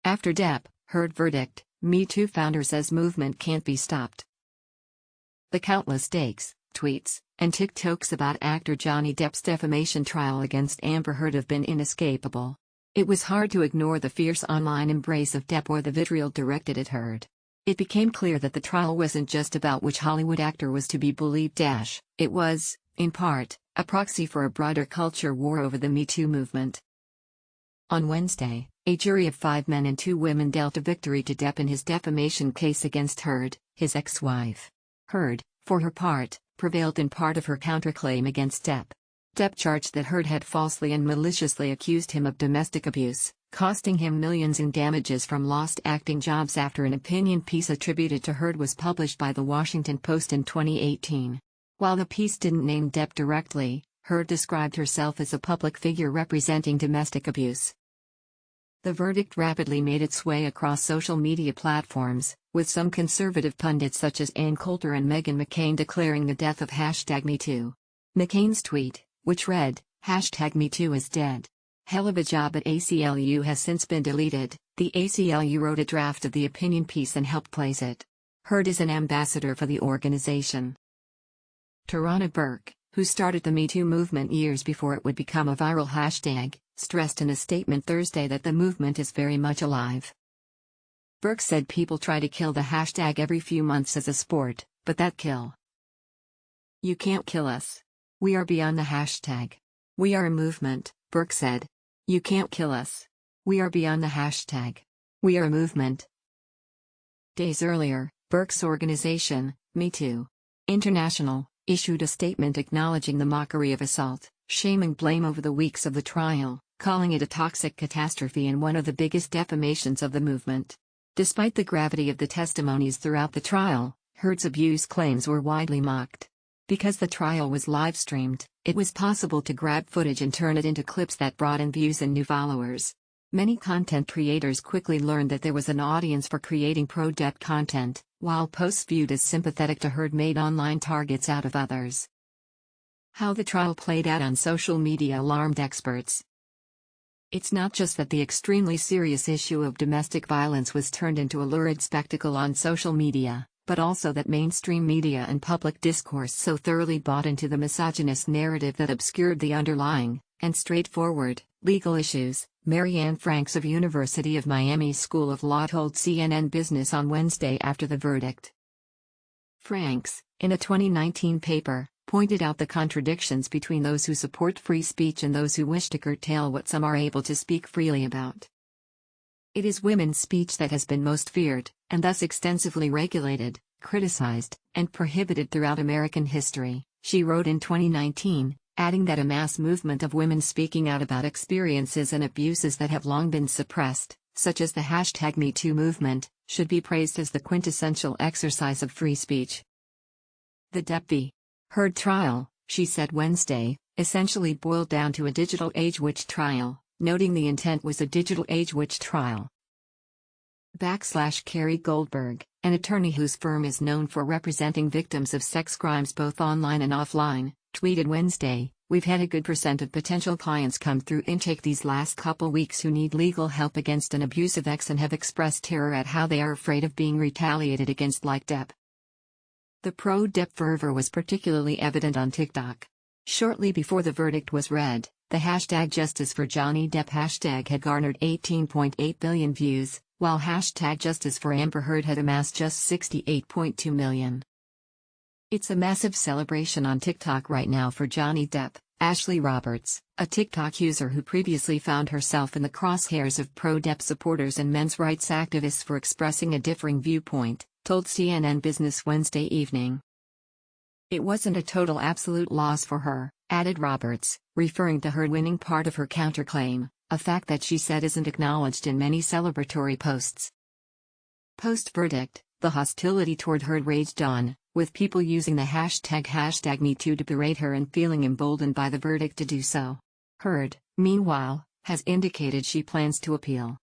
After Depp, Heard verdict, Me Too founder says movement can't be stopped. The countless takes, tweets, and TikToks about actor Johnny Depp's defamation trial against Amber Heard have been inescapable. It was hard to ignore the fierce online embrace of Depp or the vitriol directed at Heard. It became clear that the trial wasn't just about which Hollywood actor was to be bullied. It was, in part, a proxy for a broader culture war over the Me Too movement. On Wednesday, a jury of 5 men and 2 women dealt a victory to Depp in his defamation case against Heard, his ex-wife. Heard, for her part, prevailed in part of her counterclaim against Depp. Depp charged that Heard had falsely and maliciously accused him of domestic abuse, costing him millions in damages from lost acting jobs after an opinion piece attributed to Heard was published by The Washington Post in 2018. While the piece didn't name Depp directly, Heard described herself as a public figure representing domestic abuse. The verdict rapidly made its way across social media platforms, with some conservative pundits such as Ann Coulter and Meghan McCain declaring the death of #MeToo. McCain's tweet, which read, #MeToo is dead. Hell of a job at ACLU has since been deleted. The ACLU wrote a draft of the opinion piece and helped place it. Heard is an ambassador for the organization. Tarana Burke, who started the Me Too movement years before it would become a viral hashtag, stressed in a statement Thursday that the movement is very much alive. Burke said people try to kill the hashtag every few months as a sport, but that kill. You can't kill us. We are beyond the hashtag. We are a movement, Burke said. You can't kill us. We are beyond the hashtag. We are a movement. Days earlier, Burke's organization, Me Too International, issued a statement acknowledging the mockery of assault, shame and blame over the weeks of the trial, calling it a toxic catastrophe and one of the biggest defamations of the movement. Despite the gravity of the testimonies throughout the trial, Heard's abuse claims were widely mocked. Because the trial was live-streamed, it was possible to grab footage and turn it into clips that brought in views and new followers. Many content creators quickly learned that there was an audience for creating pro-Depp content, while posts viewed as sympathetic to Heard made online targets out of others. How the trial played out on social media alarmed experts. It's not just that the extremely serious issue of domestic violence was turned into a lurid spectacle on social media, but also that mainstream media and public discourse so thoroughly bought into the misogynist narrative that obscured the underlying, and straightforward, legal issues. Marianne Franks of University of Miami School of Law told CNN Business on Wednesday after the verdict. Franks, in a 2019 paper, pointed out the contradictions between those who support free speech and those who wish to curtail what some are able to speak freely about. It is women's speech that has been most feared, and thus extensively regulated, criticized, and prohibited throughout American history, she wrote in 2019, adding that a mass movement of women speaking out about experiences and abuses that have long been suppressed, such as the #MeToo movement, should be praised as the quintessential exercise of free speech. The Depp v. Heard trial, she said Wednesday, essentially boiled down to a digital age witch trial, noting the intent was a digital age witch trial. Carrie Goldberg, an attorney whose firm is known for representing victims of sex crimes both online and offline, tweeted Wednesday, "We've had a good % of potential clients come through intake these last couple weeks who need legal help against an abusive ex and have expressed terror at how they are afraid of being retaliated against like Depp." The pro-Depp fervor was particularly evident on TikTok. Shortly before the verdict was read, the #JusticeForJohnnyDepp hashtag had garnered 18.8 billion views, while #JusticeForAmberHeard had amassed just 68.2 million. It's a massive celebration on TikTok right now for Johnny Depp, Ashley Roberts, a TikTok user who previously found herself in the crosshairs of pro-Depp supporters and men's rights activists for expressing a differing viewpoint, told CNN Business Wednesday evening. It wasn't a total absolute loss for her, added Roberts, referring to Heard winning part of her counterclaim, a fact that she said isn't acknowledged in many celebratory posts. Post-verdict, the hostility toward Heard raged on, with people using the #MeToo to berate her and feeling emboldened by the verdict to do so. Heard, meanwhile, has indicated she plans to appeal.